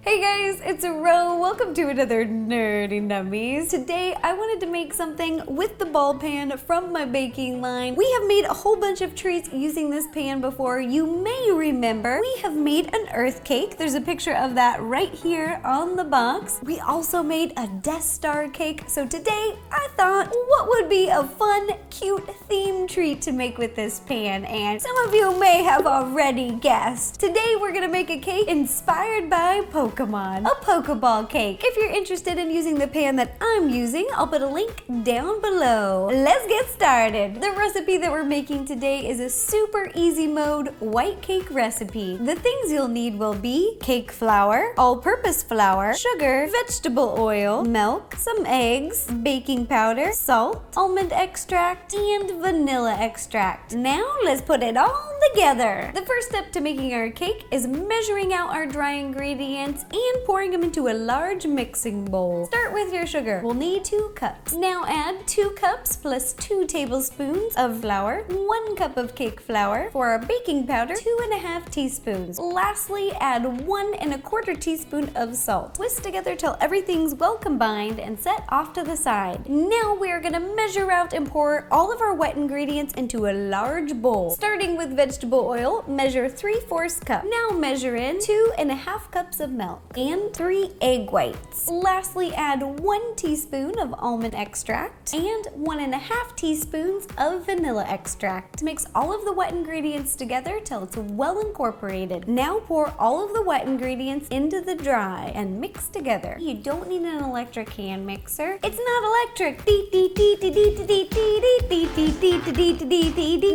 Hey guys, it's Ro. Welcome to another Nerdy Nummies. Today I wanted to make something with the ball pan from my baking line. We have made a whole bunch of treats using this pan before. You may remember we have made an earth cake. There's a picture of that right here on the box. We also made a Death Star cake. So today I thought, what would be a fun, cute theme treat to make with this pan? And some of you may have already guessed. Today we're gonna make a cake inspired by Pokemon, a Poké Ball cake. If you're interested in using the pan that I'm using, I'll put a link down below. Let's get started. The recipe that we're making today is a super easy mode white cake recipe. The things you'll need will be cake flour, all-purpose flour, sugar, vegetable oil, milk, some eggs, baking powder, salt, almond extract, and vanilla extract. Now let's put it all together. The first step to making our cake is measuring out our dry ingredients and pouring them into a large mixing bowl. Start with your sugar. We'll need 2 cups. Now add 2 cups plus 2 tablespoons of flour, 1 cup of cake flour. For our baking powder, 2½ teaspoons. Lastly, add 1¼ teaspoon of salt. Whisk together till everything's well combined and set off to the side. Now we're gonna measure out and pour all of our wet ingredients into a large bowl. Starting with vegetable oil, measure 3/4 cup. Now measure in 2½ cups of milk and 3 egg whites. Lastly, add 1 teaspoon of almond extract and 1½ teaspoons of vanilla extract. Mix all of the wet ingredients together till it's well incorporated. Now pour all of the wet ingredients into the dry and mix together. You don't need an electric hand mixer. It's not electric.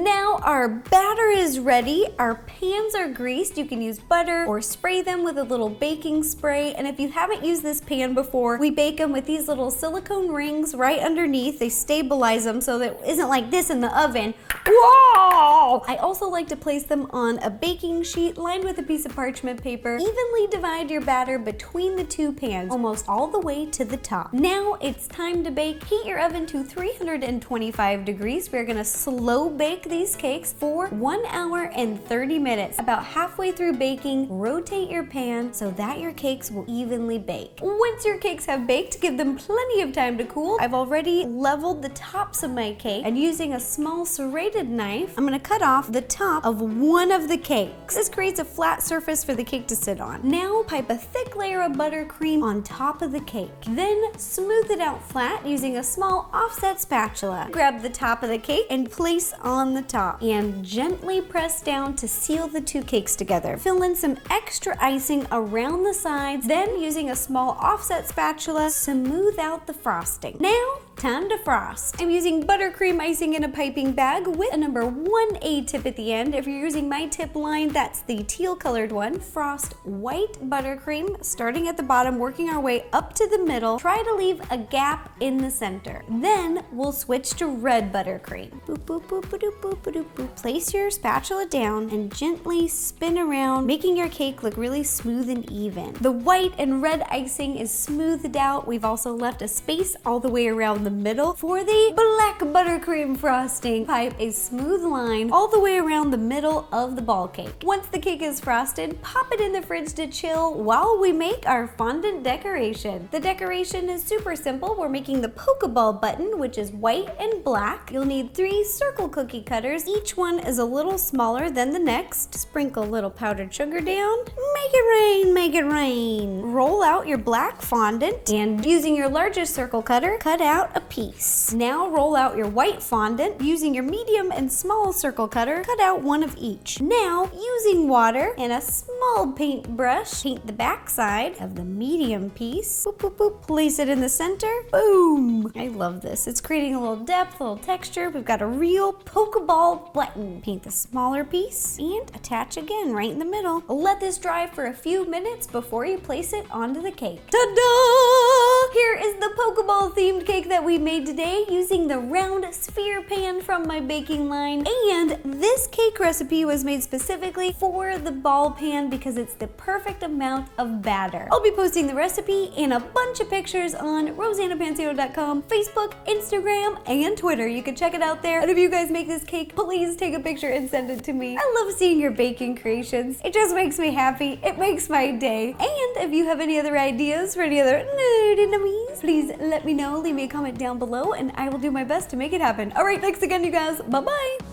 Now our batter is ready. Our pans are greased. You can use butter or spray them with a little baking spray. And if you haven't used this pan before, we bake them with these little silicone rings right underneath. They stabilize them so that it isn't like this in the oven. Whoa! I also like to place them on a baking sheet lined with a piece of parchment paper. Evenly divide your batter between the 2 pans, almost all the way to the top. Now it's time to bake. Heat your oven to 325 degrees. We're gonna slow bake these cakes for 1 hour and 30 minutes. About halfway through baking, rotate your pan so that your cakes will evenly bake. Once your cakes have baked, give them plenty of time to cool. I've already leveled the tops of my cake, and using a small serrated knife, I'm gonna cut off the top of one of the cakes. This creates a flat surface for the cake to sit on. Now pipe a thick layer of buttercream on top of the cake. Then smooth it out flat using a small offset spatula. Grab the top of the cake and place on the top, and gently press down to seal the 2 cakes together. Fill in some extra icing around the sides, then using a small offset spatula, smooth out the frosting. Now, time to frost. I'm using buttercream icing in a piping bag with a number 1A tip at the end. If you're using my tip line, that's the teal colored one. Frost white buttercream, starting at the bottom, working our way up to the middle. Try to leave a gap in the center. Then we'll switch to red buttercream. Boop, boop, boop, boop, boop, boop, boop. Place your spatula down and gently spin around, making your cake look really smooth and even. The white and red icing is smoothed out. We've also left a space all the way around the middle for the black buttercream frosting. Pipe a smooth line all the way around the middle of the ball cake. Once the cake is frosted, pop it in the fridge to chill while we make our fondant decoration. The decoration is super simple. We're making the Poké Ball button, which is white and black. You'll need 3 circle cookie cutters. Each one is a little smaller than the next. Sprinkle a little powdered sugar down. Make it rain, make it rain. Roll out your black fondant, and using your largest circle cutter, cut out a piece. Now roll out your white fondant. Using your medium and small circle cutter, cut out 1 of each. Now, using water and a small paintbrush, paint the back side of the medium piece. Boop, boop, boop. Place it in the center. Boom! I love this. It's creating a little depth, a little texture. We've got a real Poké Ball button. Paint the smaller piece and attach again right in the middle. Let this dry for a few minutes before you place it onto the cake. Ta-da! Here is the Poké Ball themed cake that we made today using the round sphere pan from my baking line. And this cake recipe was made specifically for the ball pan because it's the perfect amount of batter. I'll be posting the recipe and a bunch of pictures on rosannapansino.com, Facebook, Instagram, and Twitter. You can check it out there. And if you guys make this cake, please take a picture and send it to me. I love seeing your baking creations. It just makes me happy. It makes my day. And if you have any other ideas for any other nerdy nummies, please let me know. Leave me a comment down below and I will do my best to make it happen. All right, thanks again, you guys. Bye-bye.